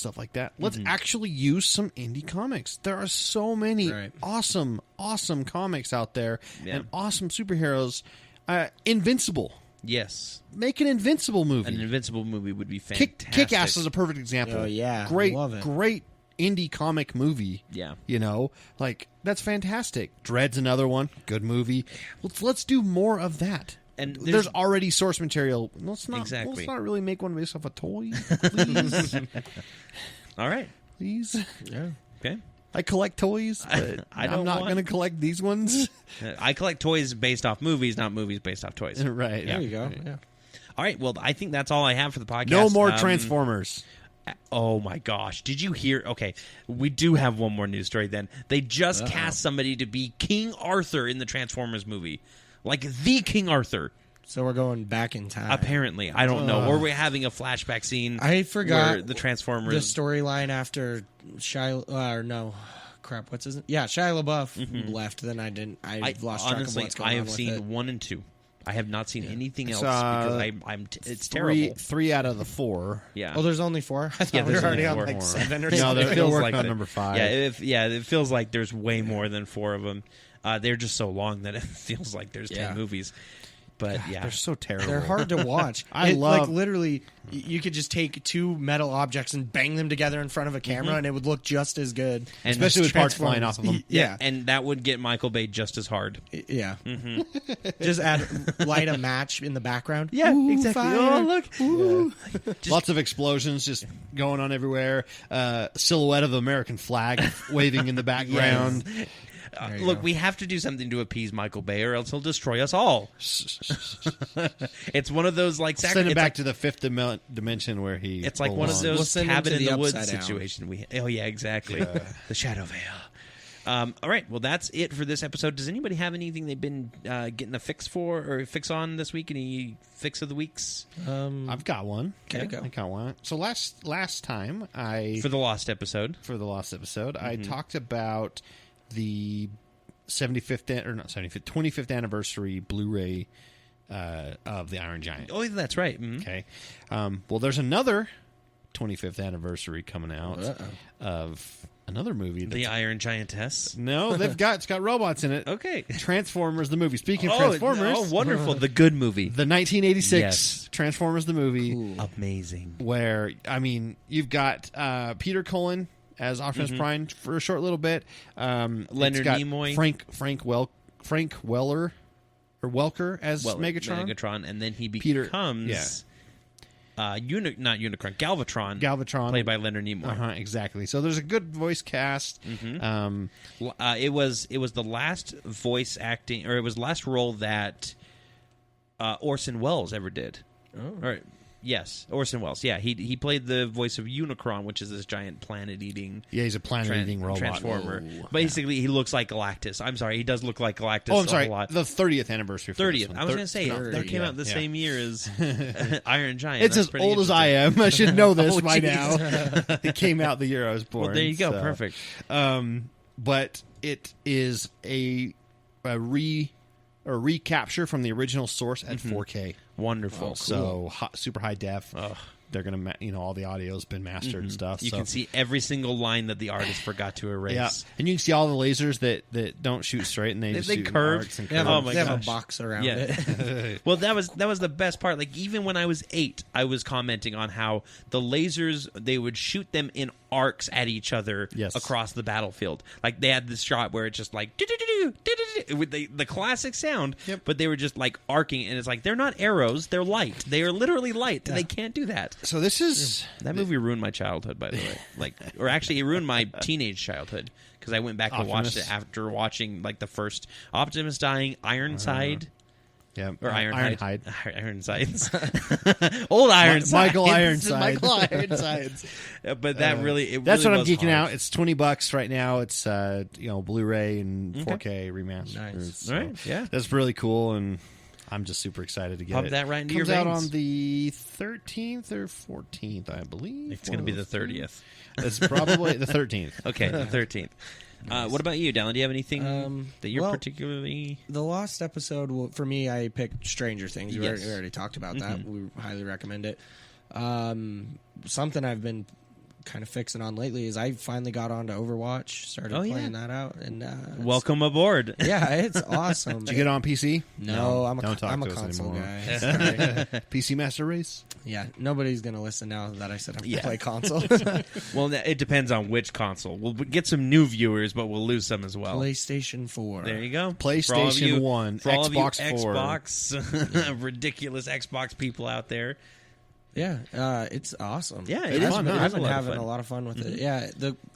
stuff like that. Let's actually use some indie comics. There are so many awesome comics out there and awesome superheroes. Invincible. Yes. Make an Invincible movie. An Invincible movie would be fantastic. Kick-Ass is a perfect example. Oh, yeah. Great, Love it. great indie comic movie. Yeah. You know, like, that's fantastic. Dread's another one. Good movie. Let's do more of that. And there's already source material. Let's not really make one based off a toy, please. All right. Please. Yeah. Okay. I collect toys, but I'm not going to collect these ones. I collect toys based off movies, not movies based off toys. Right. There you go. Right. Yeah. All right. Well, I think that's all I have for the podcast. No more Transformers. Oh, my gosh. Did you hear? Okay. We do have one more news story then. They just cast somebody to be King Arthur in the Transformers movie. Like the King Arthur. So we're going back in time. Apparently. I don't know. Or we're having a flashback scene. I forgot where the Transformers. The storyline after Shia LaBeouf left. Then I've lost track of what's going on. I have with seen it. 1 and 2. I have not seen anything else because it's terrible. 3 out of the 4. Yeah. Oh, there's only 4? I thought we were already on like 7 or something. No, they're working on number 5. Yeah, it feels like there's way more than 4 of them. They're just so long that it feels like there's 10 movies. But they're so terrible. They're hard to watch. Like literally, you could just take 2 metal objects and bang them together in front of a camera, and it would look just as good. And especially with parts flying off of them. Yeah, and that would get Michael Bay just as hard. Yeah. Just light a match in the background. Yeah, exactly. Fire. Oh, look. Yeah. Lots of explosions just going on everywhere. Silhouette of the American flag waving in the background. Yes. Look, we have to do something to appease Michael Bay, or else he'll destroy us all. It's one of those like send him back to the 5th dimension where he. It's like one of those cabin in the woods down. situation. Oh yeah, exactly. The Shadow Veil. All right, well that's it for this episode. Does anybody have anything they've been getting a fix for or fix on this week? Any fix of the weeks? I've got one. Okay, go. I got one. So last time for the lost episode, I talked about the 25th anniversary Blu-ray of the Iron Giant. Oh, that's right. Okay. Well, there's another 25th anniversary coming out of another movie. The Iron Giantess. No, it's got robots in it. Okay. Transformers the movie. Speaking of Transformers. Oh, wonderful. The good movie. The 1986 Transformers the movie. Ooh. Amazing. Where, I mean, you've got Peter Cullen as Optimus Prime for a short little bit. Leonard Nimoy. Frank Welker as Megatron, and then he becomes Galvatron, played by Leonard Nimoy. Exactly. So there's a good voice cast. It was the last voice acting, or it was the last role that Orson Welles ever did. Oh. Right. Yes, Orson Welles. Yeah, he played the voice of Unicron, which is this giant planet-eating. Yeah, he's a planet-eating robot. Transformer. Basically, he looks like Galactus. I'm sorry, he does look like Galactus. Oh, I'm sorry. A lot. The 30th anniversary. 30th. I was going to say that came out the same year as Iron Giant. It's as old as I am. I should know this by now. It came out the year I was born. Well, there you go. So. Perfect. But it is a recapture from the original source at 4K. Wonderful. Cool. So super high def. They're gonna, all the audio's been mastered and stuff. You can see every single line that the artist forgot to erase. Yeah, and you can see all the lasers that don't shoot straight and they curve. And they have a box around it. Well, that was the best part. Like even when I was 8, I was commenting on how the lasers, they would shoot them in arcs at each other across the battlefield. Like they had this shot where it's just like with the classic sound, but they were just like arcing, and it's like they're not arrows, they're light. They are literally light, and they can't do that. So this is that movie ruined my childhood, by the way. Or actually, it ruined my teenage childhood because I went back and watched it after watching like the first Optimus dying, Ironside. Yeah, or Ironhide. Ironsides. Old Ironsides. Michael Ironsides. Michael Ironsides. But that's what I'm geeking out. It's $20 right now. It's Blu-ray and 4K remastered. Nice. So all right. Yeah, that's really cool, and I'm just super excited to get Pump it. that right into Comes your veins. out on the 13th or 14th, I believe. It's going to be the 30th. It's probably the 13th. Okay, the 13th. What about you, Dallin? Do you have anything that you're particularly... The last episode, for me, I picked Stranger Things. We already talked about that. We highly recommend it. Something I've been kind of fixing on lately is I finally got onto Overwatch, started playing that out, and welcome aboard. Yeah, it's awesome. Did you get on PC? No, I'm a console guy. PC Master Race? Yeah, nobody's going to listen now that I said I'm going to play console. Well, it depends on which console. We'll get some new viewers, but we'll lose some as well. PlayStation 4. There you go. PlayStation 1, for all Xbox of you 4. Xbox, ridiculous Xbox people out there. Yeah, it's awesome. Yeah, it is fun. I've been having a lot of fun with it. Yeah,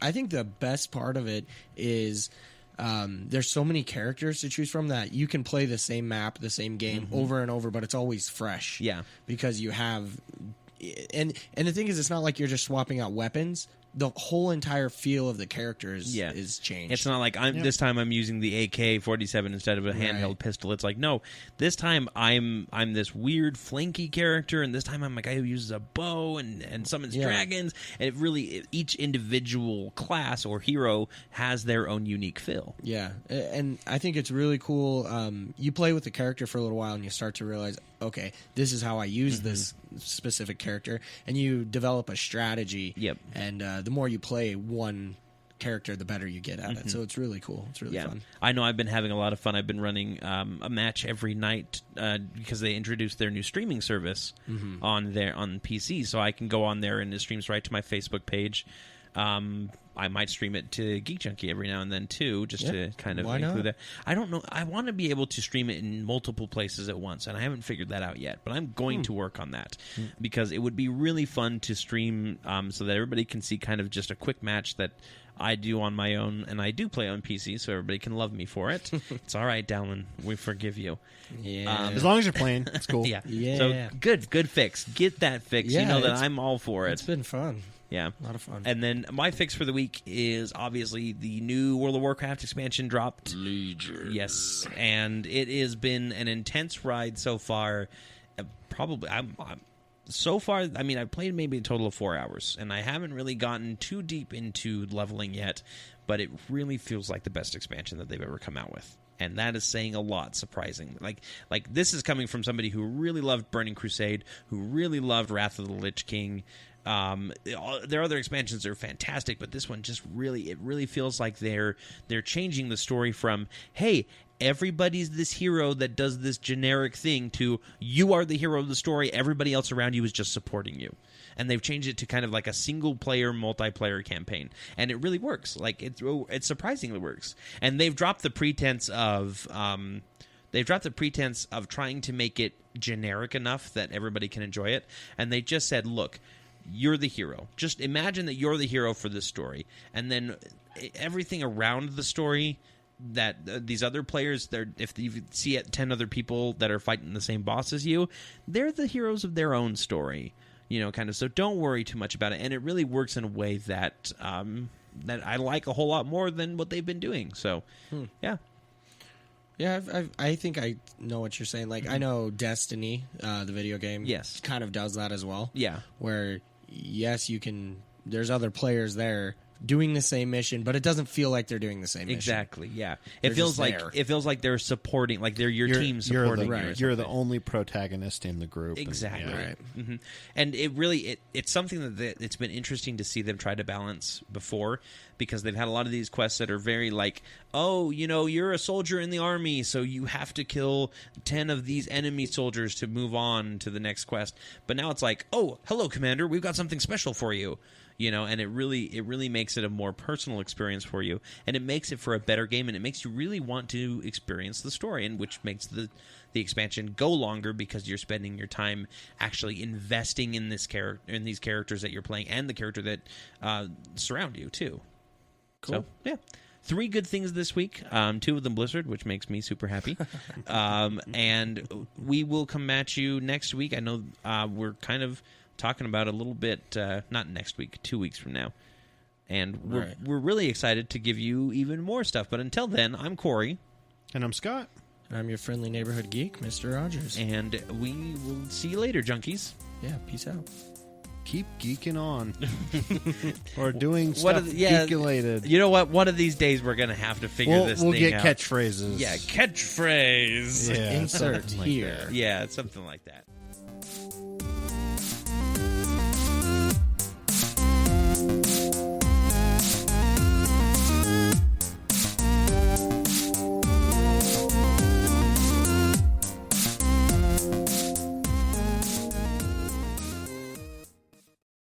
I think the best part of it is there's so many characters to choose from that you can play the same map, the same game over and over, but it's always fresh. Yeah, because you have, and the thing is, it's not like you're just swapping out weapons. The whole entire feel of the characters is changed. It's not like this time I'm using the AK-47 instead of a handheld pistol. It's like, no, this time I'm this weird flanky character, and this time I'm a guy who uses a bow and summons dragons. And it really, each individual class or hero has their own unique feel. Yeah, and I think it's really cool. You play with the character for a little while, and you start to realize, okay, this is how I use this specific character, and you develop a strategy. Yep. And the more you play one character, the better you get at it. So it's really cool. It's really fun. I know I've been having a lot of fun. I've been running a match every night because they introduced their new streaming service on PC, so I can go on there and it streams right to my Facebook page. I might stream it to Geek Junkie every now and then too, just to kind of include that. I don't know. I want to be able to stream it in multiple places at once, and I haven't figured that out yet. But I'm going to work on that because it would be really fun to stream so that everybody can see kind of just a quick match that I do on my own, and I do play on PC, so everybody can love me for it. It's all right, Dallin. We forgive you. Yeah, as long as you're playing, it's cool. Yeah. So good fix. Get that fix. Yeah, you know that I'm all for it. It's been fun. Yeah. A lot of fun. And then my fix for the week is obviously the new World of Warcraft expansion dropped. Legion. Yes. And it has been an intense ride so far. So far, I mean, I've played maybe a total of 4 hours, and I haven't really gotten too deep into leveling yet, but it really feels like the best expansion that they've ever come out with. And that is saying a lot, surprisingly. Like this is coming from somebody who really loved Burning Crusade, who really loved Wrath of the Lich King. Their other expansions are fantastic, but this one just really feels like they're changing the story from, hey, everybody's this hero that does this generic thing, to you are the hero of the story, everybody else around you is just supporting you. And they've changed it to kind of like a single-player, multiplayer campaign. And it really works. Like, it surprisingly works. And they've dropped the pretense of trying to make it generic enough that everybody can enjoy it. And they just said, look, you're the hero. Just imagine that you're the hero for this story. And then everything around the story that these other players, if you see 10 other people that are fighting the same boss as you, they're the heroes of their own story. Kind of. So don't worry too much about it. And it really works in a way that that I like a whole lot more than what they've been doing. So, yeah. Yeah, I think I know what you're saying. Like, I know Destiny, the video game, kind of does that as well. Yeah. Where, yes, there's other players there doing the same mission, but it doesn't feel like they're doing the same mission. Exactly, yeah. It feels like they're supporting, like they're your team supporting you. You're the only protagonist in the group. Exactly. Right. Mm-hmm. And it really, it's something that it's been interesting to see them try to balance before, because they've had a lot of these quests that are very like, oh, you're a soldier in the army, so you have to kill 10 of these enemy soldiers to move on to the next quest. But now it's like, oh, hello, Commander, we've got something special for you. And it really makes it a more personal experience for you, and it makes it for a better game, and it makes you really want to experience the story, and which makes the expansion go longer, because you're spending your time actually investing in these characters that you're playing, and the character that surround you too. Cool. So, yeah. 3 good things this week. 2 of them Blizzard, which makes me super happy. And we will come at you next week. I know we're kind of talking about a little bit, not next week, 2 weeks from now. And we're really excited to give you even more stuff. But until then, I'm Corey. And I'm Scott. And I'm your friendly neighborhood geek, Mr. Rogers. And we will see you later, junkies. Yeah, peace out. Keep geeking on. Or doing stuff geek-related. You know what? One of these days we're going to have to figure this thing out. We'll get catchphrase. Yeah, catchphrase. Yeah, insert here. Yeah, something like that.